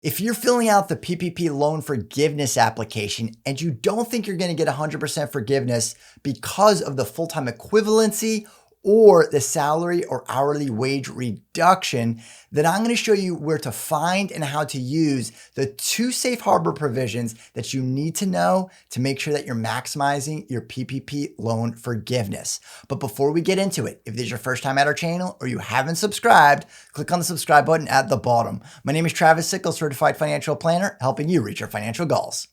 If you're filling out the PPP loan forgiveness application and you don't think you're going to get 100% forgiveness because of the full-time equivalency or the salary or hourly wage reduction, then I'm going to show you where to find and how to use the 2 safe harbor provisions that you need to know to make sure that you're maximizing your PPP loan forgiveness. But before we get into it, if this is your first time at our channel or you haven't subscribed, click on the subscribe button at the bottom. My name is Travis Sickles, certified financial planner, helping you reach your financial goals.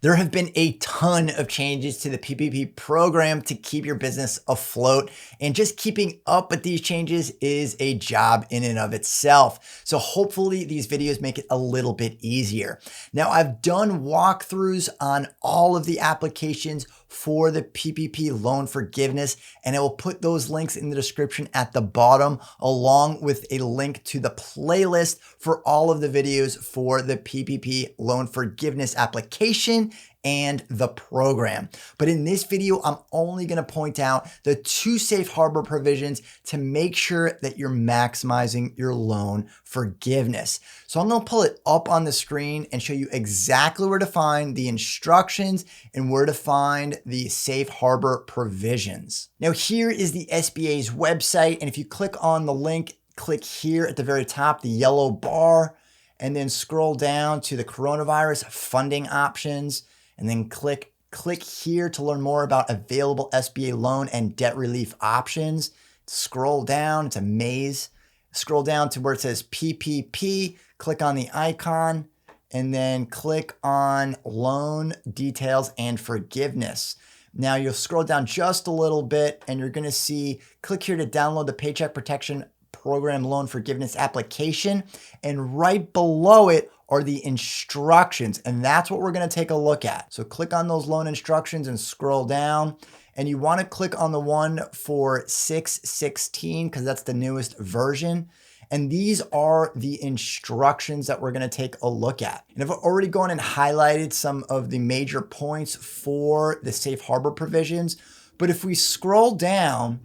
There have been a ton of changes to the PPP program to keep your business afloat, and just keeping up with these changes is a job in and of itself. So hopefully these videos make it a little bit easier. Now, I've done walkthroughs on all of the applications for the PPP loan forgiveness, and I will put those links in the description at the bottom, along with a link to the playlist for all of the videos for the PPP loan forgiveness application and the program. But in this video, I'm only going to point out the 2 safe harbor provisions to make sure that you're maximizing your loan forgiveness. So I'm going to pull it up on the screen and show you exactly where to find the instructions and where to find the safe harbor provisions. Now, here is the SBA's website, and if you click on the link, click here at the very top, the yellow bar, and then scroll down to the coronavirus funding options, and then click here to learn more about available SBA loan and debt relief options. Scroll down, it's a maze. Scroll down to where it says PPP, click on the icon, and then click on loan details and forgiveness. Now you'll scroll down just a little bit and you're gonna see, click here to download the Paycheck Protection Program loan forgiveness application, and right below it are the instructions, and that's what we're going to take a look at. So click on those loan instructions and scroll down, and you want to click on the one for 616 because that's the newest version. And these are the instructions that we're going to take a look at. And I've already gone and highlighted some of the major points for the safe harbor provisions, but if we scroll down,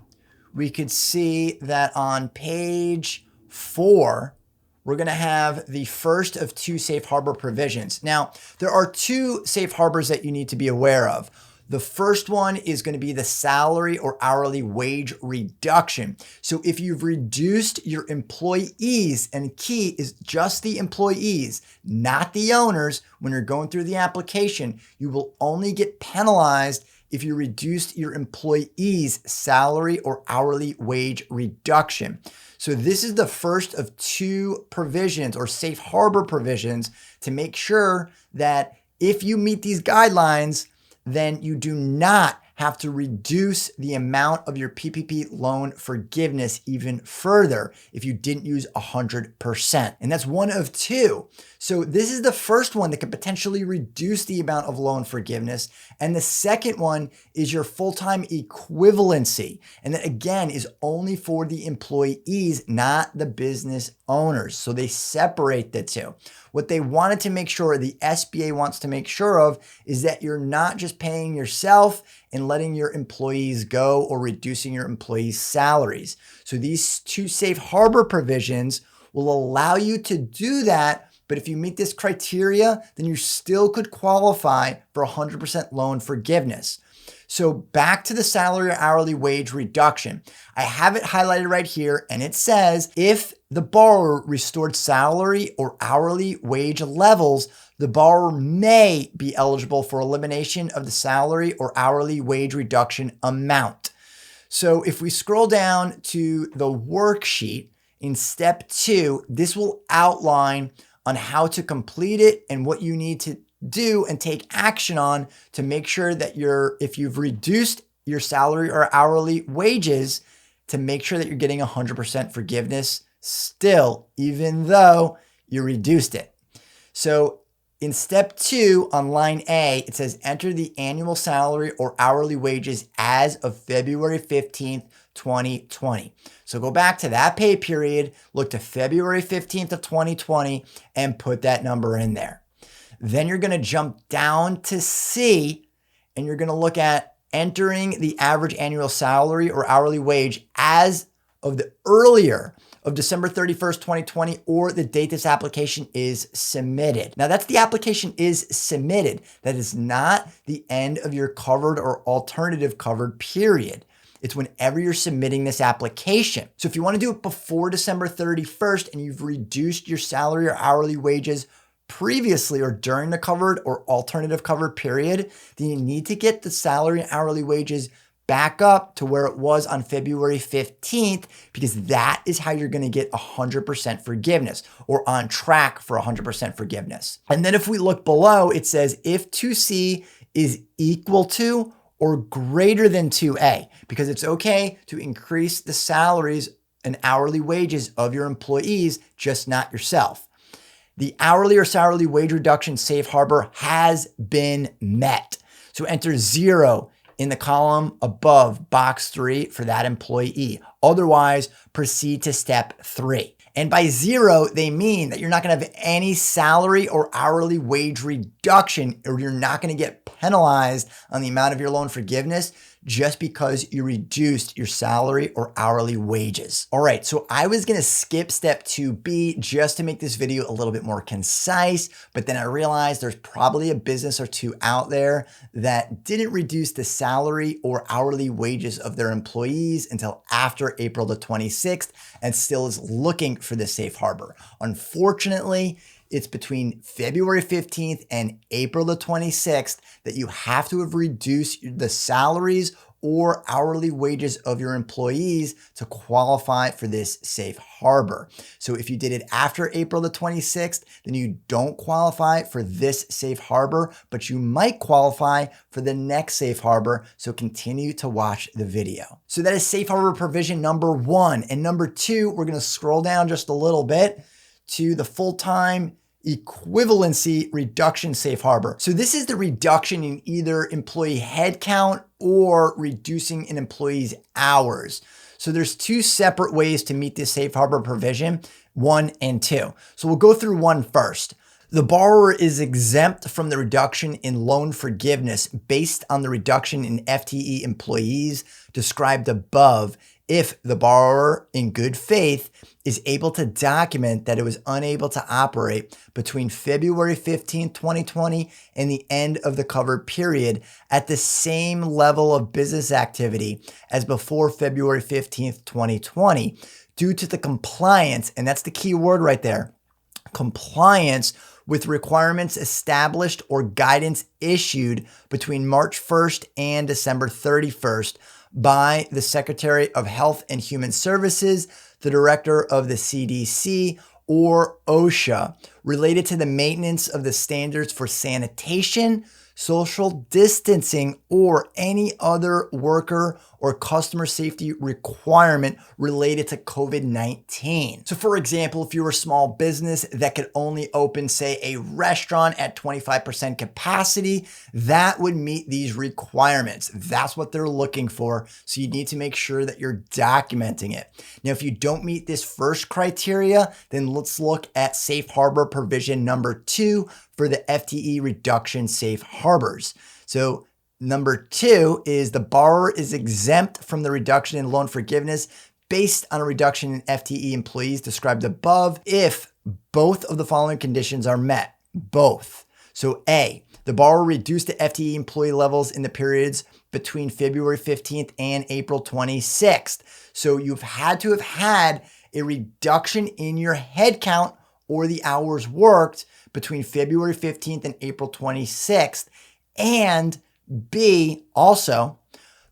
we could see that on page 4, we're going to have the first of 2 safe harbor provisions. Now, there are 2 safe harbors that you need to be aware of. The first one is going to be the salary or hourly wage reduction. So if you've reduced your employees, and key is just the employees, not the owners, when you're going through the application, you will only get penalized if you reduced your employees' salary or hourly wage reduction. So this is the first of 2 provisions or safe harbor provisions to make sure that if you meet these guidelines, then you do not have to reduce the amount of your PPP loan forgiveness even further if you didn't use 100%. And that's one of 2. So this is the first one that could potentially reduce the amount of loan forgiveness. And the second one is your full-time equivalency. And that again is only for the employees, not the business owners. So they separate the 2. What they wanted to make sure, the SBA wants to make sure of, is that you're not just paying yourself and letting your employees go or reducing your employees' salaries. So these 2 safe harbor provisions will allow you to do that. But if you meet this criteria, then you still could qualify for 100% loan forgiveness. So back to the salary or hourly wage reduction. I have it highlighted right here, and it says if the borrower restored salary or hourly wage levels, the borrower may be eligible for elimination of the salary or hourly wage reduction amount. So if we scroll down to the worksheet in step 2, this will outline on how to complete it and what you need to do and take action on to make sure that if you've reduced your salary or hourly wages, to make sure that you're getting 100% forgiveness still, even though you reduced it. So in step 2 on line A, it says enter the annual salary or hourly wages as of February 15th, 2020. So go back to that pay period, look to February 15th of 2020 and put that number in there. Then you're going to jump down to C and you're going to look at entering the average annual salary or hourly wage as of the earlier of December 31st, 2020, or the date this application is submitted. Now that's the application is submitted. That is not the end of your covered or alternative covered period. It's whenever you're submitting this application. So if you want to do it before December 31st and you've reduced your salary or hourly wages previously or during the covered or alternative covered period, then you need to get the salary and hourly wages back up to where it was on February 15th, because that is how you're going to get 100% forgiveness, or on track for 100% forgiveness. And then if we look below, it says if 2C is equal to or greater than 2A, because it's okay to increase the salaries and hourly wages of your employees, just not yourself. The hourly or salary wage reduction safe harbor has been met. So enter 0 in the column above box 3 for that employee. Otherwise, proceed to step 3. And by 0, they mean that you're not going to have any salary or hourly wage reduction, or you're not going to get penalized on the amount of your loan forgiveness just because you reduced your salary or hourly wages. All right, so I was going to skip step 2B just to make this video a little bit more concise, but then I realized there's probably a business or two out there that didn't reduce the salary or hourly wages of their employees until after April the 26th and still is looking for the safe harbor. Unfortunately, it's between February 15th and April the 26th that you have to have reduced the salaries or hourly wages of your employees to qualify for this safe harbor. So if you did it after April the 26th, then you don't qualify for this safe harbor, but you might qualify for the next safe harbor. So continue to watch the video. So that is safe harbor provision number 1. And number 2, we're going to scroll down just a little bit to the full-time equivalency reduction safe harbor. So this is the reduction in either employee headcount or reducing an employee's hours. So there's 2 separate ways to meet this safe harbor provision, 1 and 2. So we'll go through 1 first. The borrower is exempt from the reduction in loan forgiveness based on the reduction in FTE employees described above if the borrower, in good faith, is able to document that it was unable to operate between February 15, 2020 and the end of the covered period at the same level of business activity as before February 15, 2020, due to the compliance, and that's the key word right there, compliance with requirements established or guidance issued between March 1st and December 31st by the Secretary of Health and Human Services, the Director of the CDC, or OSHA, related to the maintenance of the standards for sanitation, social distancing, or any other worker or customer safety requirement related to COVID-19. So for example, if you're a small business that could only open, say, a restaurant at 25% capacity, that would meet these requirements. That's what they're looking for. So you need to make sure that you're documenting it. Now, if you don't meet this first criteria, then let's look at safe harbor provision number 2 for the FTE reduction safe harbors. So number 2 is the borrower is exempt from the reduction in loan forgiveness based on a reduction in FTE employees described above if both of the following conditions are met. Both. So A, the borrower reduced the FTE employee levels in the periods between February 15th and April 26th. So you've had to have had a reduction in your headcount or the hours worked between February 15th and April 26th. And B, also,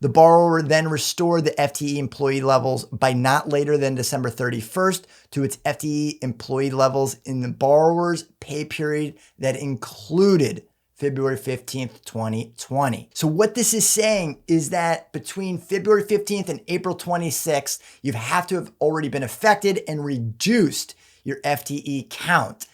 the borrower then restored the FTE employee levels by not later than December 31st to its FTE employee levels in the borrower's pay period that included February 15th, 2020. So what this is saying is that between February 15th and April 26th, you have to have already been affected and reduced your FTE count.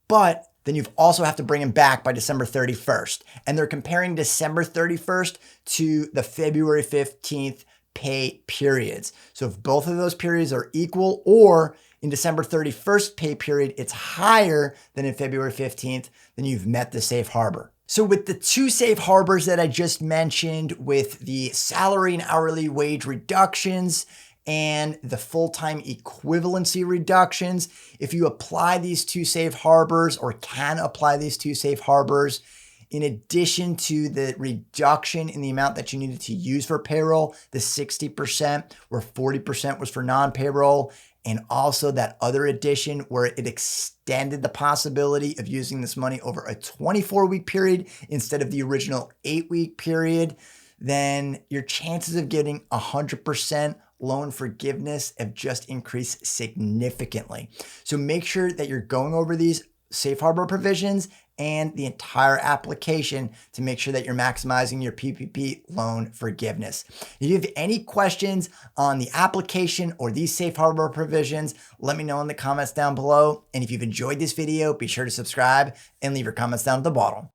But then you also have to bring them back by December 31st. And they're comparing December 31st to the February 15th pay periods. So if both of those periods are equal, or in December 31st pay period, it's higher than in February 15th, then you've met the safe harbor. So with the two safe harbors that I just mentioned, with the salary and hourly wage reductions and the full-time equivalency reductions, if you apply these two safe harbors, or can apply these two safe harbors, in addition to the reduction in the amount that you needed to use for payroll, the 60%, where 40% was for non-payroll, and also that other addition where it extended the possibility of using this money over a 24-week period instead of the original 8-week period, then your chances of getting 100% loan forgiveness have just increased significantly. So make sure that you're going over these safe harbor provisions and the entire application to make sure that you're maximizing your PPP loan forgiveness. If you have any questions on the application or these safe harbor provisions, let me know in the comments down below. And if you've enjoyed this video, be sure to subscribe and leave your comments down at the bottom.